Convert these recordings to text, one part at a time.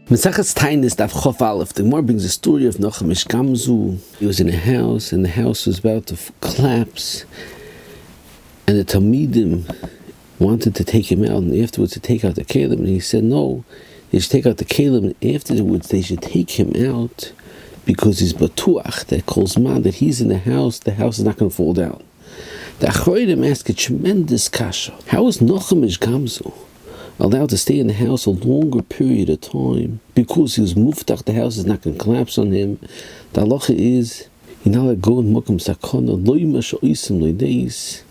Mesachas Taanis Daf Chof Aleph. The Gemara brings a story of Nochem Ish Gamzu. He was in a house, and the house was about to collapse. And the Talmidim wanted to take him out, and afterwards to take out the kelim. And he said, no, they should take out the kelim, and afterwards they should take him out because he's batuach, that calls man, that he's in the house is not going to fall down. The Achroidim ask a tremendous kasha. How is Nochem Ish Gamzu allowed to stay in the house a longer period of time because he was muftach, the house is not going to collapse on him? The halacha is you're not allowed to go in mokum sakana loyma she'oisim loyneis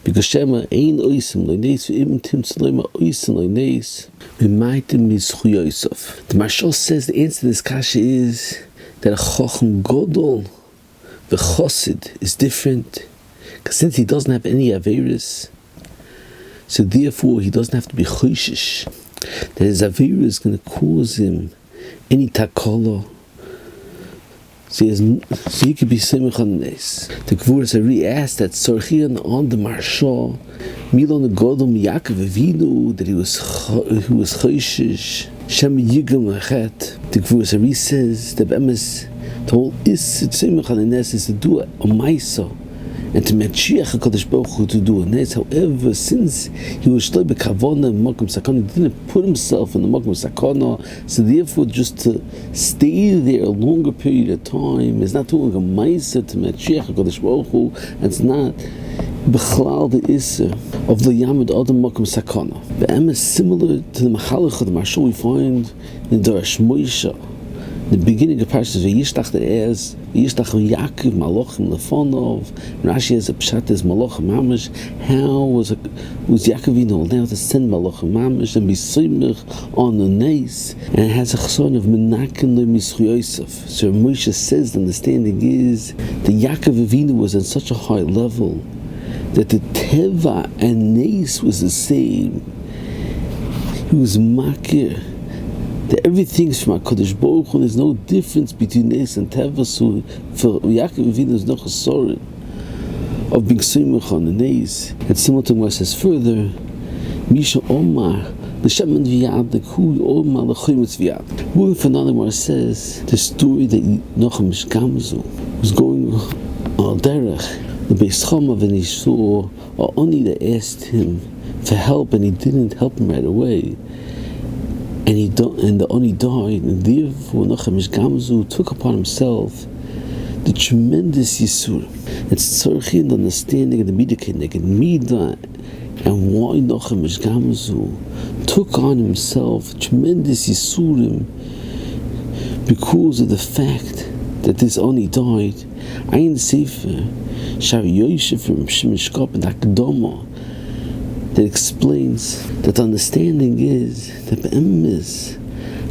because Shema ein oisim loyneis ve'im timtz loyma oisim loyneis v'maitim mizchuyosov. The Marshal says the answer to this kasha is that a chochem godol v'chosid is different, because since he doesn't have any averis, so therefore he doesn't have to be choishish that his avera is going to cause him any takala. So he could be semich on this. The Gvuras already asked that Sorchian on the Marshal Milon Godom Yaakov Avinu, that he was choishish Shem Yigam Lachet. The Gvuras already says the Bemis, the whole is semich on this is to do a maisa and to Mechiach HaKadosh Baruch Hu to do a nes. However, since he was shloi b'kavona in Makom Sakana, he didn't put himself in the Makom Sakana, so therefore just to stay there a longer period of time is not doing a ma'aser to Mechiach HaKadosh Baruch Hu, and it's not b'chlal the iser of the Yamid Adam Makom Sakana. The M is similar to the Machalach of the Marshal we find in Darash Moshe. The beginning of Parshas Vayishlach, that is Vayishlach Yaakov Malachim Lefonov. Rashi has a pshat as Malachim Mamish. How was Yaakov allowed to send Malachim Mamish and be soymech on the nes? And it has a chson of Menaken LeMischuyosef. So Moshe says the understanding is that Yaakov Avinu was on such a high level that the teva and nes was the same. He was makir that everything's from HaKadosh Baruch Hu, and there's no difference between Nes and Teva. So for Yaakov Avinu there's no chesorin of being soymech on the Nes. And similar to what it says further, Misha Omar l'shemen v'yad l'khu Omar l'choymetz v'yad. Moving for another where it says the story that Nochem Ish Gamzu was going al derech the Beis Chamav, and he saw a oni that asked him for help, and he didn't help him right away. And the Oni died, and therefore Nochem Ish Gamzu took upon himself the tremendous Yisur. It's tzarchi and understanding of the Midah Keneged Midah, and why Nochem Ish Gamzu took on himself tremendous Yisurim because of the fact that this Oni died. Ayin Sefer Shari Yosef from Shemish Kop and Akdoma, that explains that the understanding is that Be'emes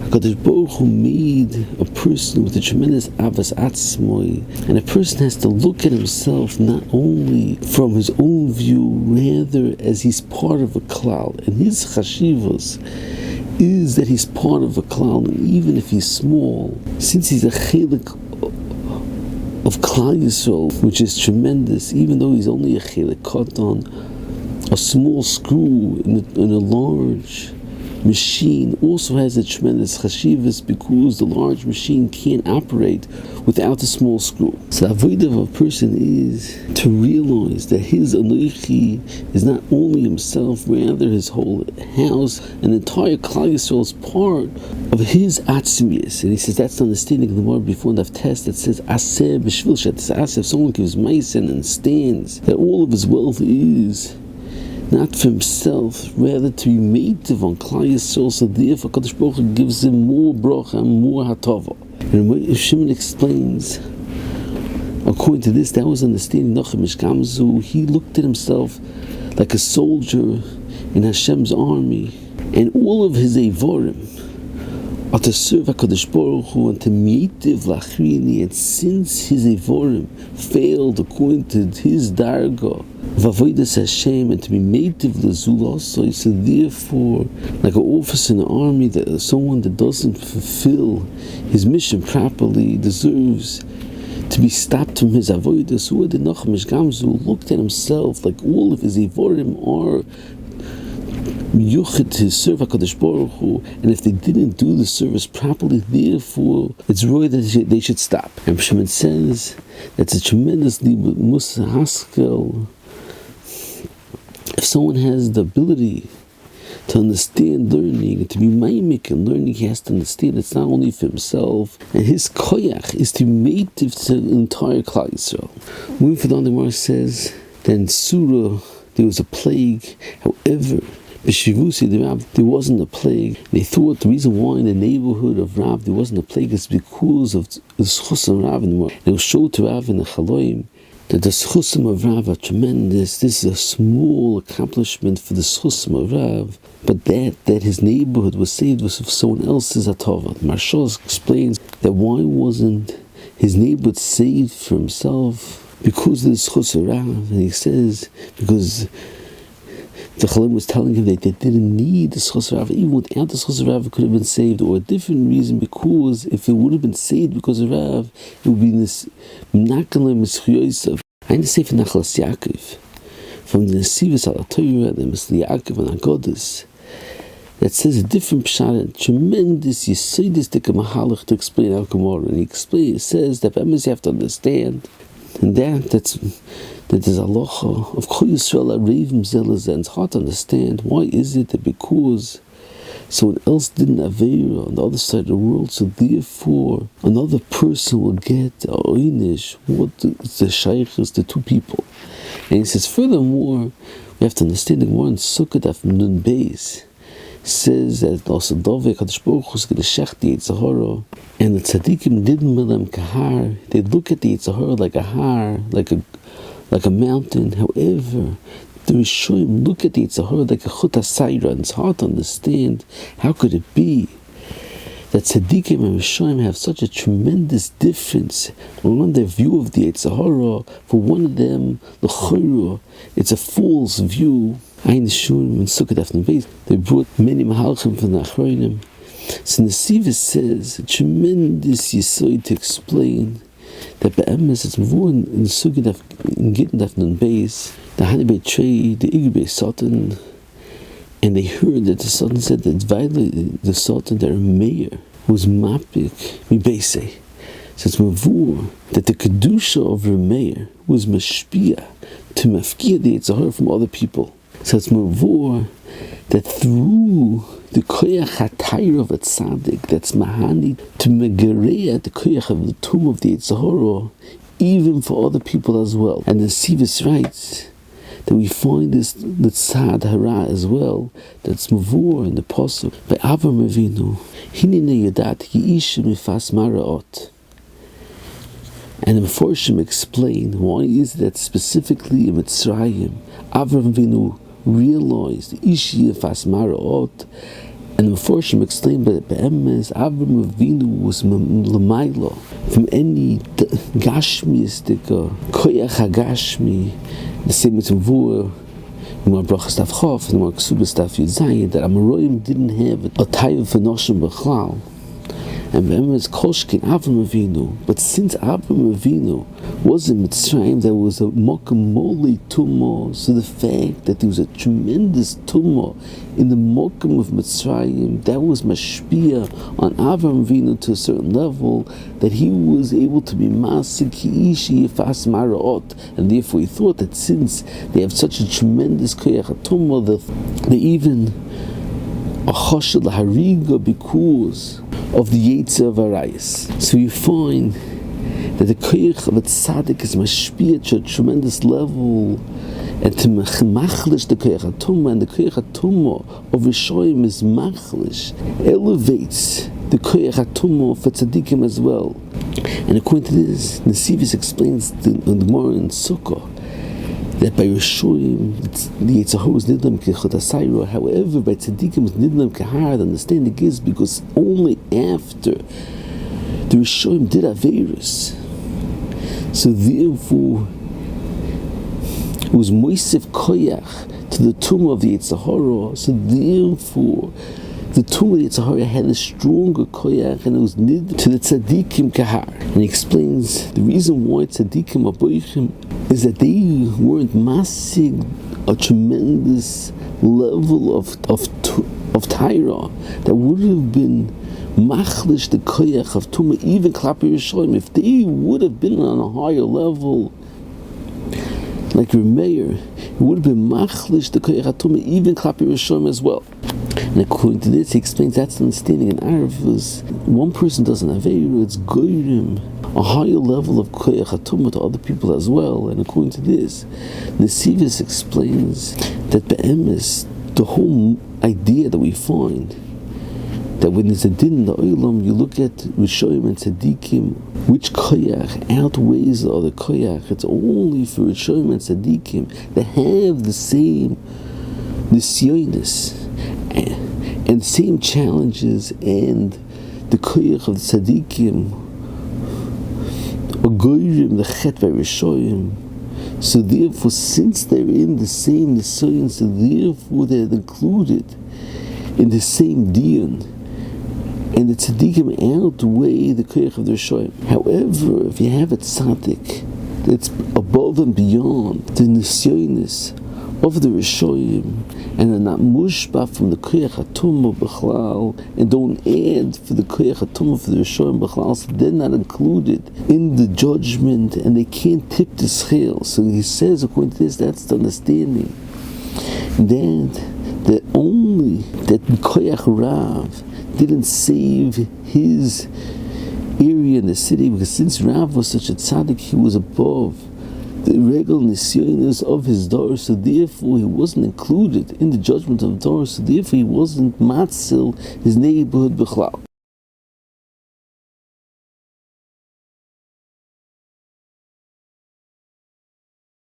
HaKadosh Baruch Hu made a person with a tremendous avas atzmoi, and a person has to look at himself not only from his own view, rather as he's part of a klal, and his chashivos is that he's part of a klal, and even if he's small, since he's a chelik of Klal Yisrael, which is tremendous, even though he's only a chelik katan, a small screw in a large machine also has a tremendous chashivas, because the large machine can't operate without the small screw. So the avodah of a person is to realize that his anoichi is not only himself, rather his whole house, an entire Klal Yisrael is part of his atzmius. And he says that's the understanding of the Gemara before the test that says aseh b'shvil shet aseh. If someone gives ma'asen and stands, that all of his wealth is not for himself, rather to be made on Klal Yisrael, so therefore HaKadosh Baruch Hu gives him more bracha and more hatava. And Shimon explains, according to this, that was understanding Nochem Ish Gamzu. He looked at himself like a soldier in Hashem's army, and all of his evorim are to serve HaKadosh Baruch Hu and to meitiv lachrini. And since his evorim failed according to his darga of avodas Hashem and to be meitiv l'zul also, so therefore, like an officer in the army, that someone that doesn't fulfill his mission properly deserves to be stopped from his avodah. So the Nochem Ish Gamzu looked at himself like all of his evorim are miyuchet to serve HaKadosh Baruch Hu, and if they didn't do the service properly, therefore it's right that they should stop. And Shimon says that's a tremendously musahaskel. If someone has the ability to understand learning, and to be mimik in learning, he has to understand it's not only for himself, and his koyach is to make to the entire Klal Yisrael. Moving for the Gemara says that in Surah there was a plague, however, there wasn't a plague. They thought the reason why in the neighborhood of Rav there wasn't a plague is because of the schusim Rav, and it was showed to Rav in the Chaloim that the schusim of Rav are tremendous. This is a small accomplishment for the schusim of Rav, but that his neighborhood was saved was of someone else's atava. Marshal explains that why wasn't his neighborhood saved for himself? Because of the schus of Rav, and he says because the Chalim was telling him that they didn't need the schus of Rav. Even without the schus of Rav, it could have been saved, or a different reason, because if it would have been saved because of Rav, it would be this Mnakalim Mischiyosav. I need to say from Nachlas Yaakov, from the Nesivos al Torah, the Misli Yaakov and Agodas, that says a different pshat, tremendous yisoidistic mahalach to explain Al Gemara, and he says that you have to understand. And that is halacha of Kol Yisrael Arevim Zelazeh, and it's hard to understand why is it that because someone else didn't aveira on the other side of the world, so therefore another person will get a oinish. What the shaykh is the two people, and he says furthermore we have to understand the Gemara in Sukkot Daf Nun Beis says that also Dovei Kadosh Baruch Hu is going to shech the Yetzer Hara, and the tzadikim didn't milam kahar. They look at the Yetzer Hara like a har, like a mountain. However, the Rishonim look at the Yetzer Hara like a chut hasayra, and it's hard to understand how could it be that tzadikim and Rishonim have such a tremendous difference on their view of the Yetzer Hara. For one of them, the chayra, it's a false view. Ein Shurim and Sukkot Daf Nun Beis, they brought many mahalchim from the Achronim. So Nesivos says a tremendous yisoid to explain that be'emes it's more in Sukkot Daf Nun Beis, the Hanibei Trey, the Igbe Sultan, and they heard that the Sultan said that violated the Sultan, their mayor, was mapik mibeisei. So it's mavur that the kedusha of her mayor was mashpia to mafkia the Yetzer Hara from other people. So it's mavur that through the koyach hatayr of a tzadik, that's mahani to megareya the koyach of the tomb of the Yetzer Hara, even for other people as well. And the Sivas writes that we find this the tzad hara as well. That's mavur in the pasuk by Avram Avinu. Hinine yadat ki ish mifas maraot. And the Meforshim explain why is that specifically in Mitzrayim Avram Avinu realized Ishi Yefas Maraot, and the Meforshim explained that Be'emes Avram Avinu was L'mayla from any Gashmiistic Koyach HaGashmi, the same as Mvur, in my Brachas Daf Chof, in my Ksubas Daf Yud Zayin, that Amoraim didn't have a Taiv for Noshim B'chlal. And remember, it's Kolshkin Avram Avinu. But since Avram Avinu was in Mitzrayim, there was a Mokum Moli Tumah. So the fact that there was a tremendous Tumah in the Mokum of Mitzrayim, that was Mashpia on Avram Avinu to a certain level, that he was able to be Masik Ishi Yefas Maraot. And therefore he thought that since they have such a tremendous Koyach Tumah, that they even a Choshel Hariga because of the Yetzer of Arayis. So you find that the koyach of a tzadik is mashpia to a tremendous level, and to machlish the koyach hatumah, and the koyach hatumah of Rishoyim is machlish, elevates the koyach hatumah for tzadikim as well. And according to this, Nesivos explains the Gemara in Sukkah that by Rishoyim the Yetzer Hara was nidlam kechot hasayra. However, by tzadikim was nidlam kehar. The understanding is because only after the Rishoyim did aveirus, so therefore it was moisef koyach to the tumah of the Yetzer Hara. So therefore the tumah of the Yetzer Hara had a stronger koyach, and it was nid to the tzadikim kahar. And he explains the reason why tzadikim are boichim is that they weren't masig a tremendous level of Torah that would have been machlish the koyach of Tumah, even Klapi Rishoyim, if they would have been on a higher level, like Remeir, it would have been machlish the koyach of Tumah, even Klapi Rishoyim as well. And according to this, he explains that's the understanding in arvus. One person doesn't have Eiru, it's goyrim, a higher level of koyach hatumah to other people as well. And according to this, Nesivis explains that be'emes, the whole idea that we find that when there's a din in the olam, you look at Rishoyim and tzadikim, which koyach outweighs the other koyach. It's only for Rishoyim and tzadikim that have the same nisyonis and same challenges, and the koyach of the tzadikim or goyrim the chet by Rishoyim. So therefore, since they're in the same nisyonis, so therefore they're included in the same dion, and the tzadikim outweigh the koyach of the Rishoyim. However, if you have a tzadik that's above and beyond the nisyonis of the Rishoyim, and are not mushba from the koyach hatumah b'chlal, and don't add for the koyach hatumah for the Rishoyim b'chlal, so they're not included in the judgment, and they can't tip the scale. So he says, according to this, that's the understanding, that only that koyach Rav didn't save his area in the city, because since Rav was such a tzadik, he was above the regular nisyonis of his daughter, so therefore he wasn't included in the judgment of the daughter, so therefore he wasn't matzil his neighborhood b'chlal.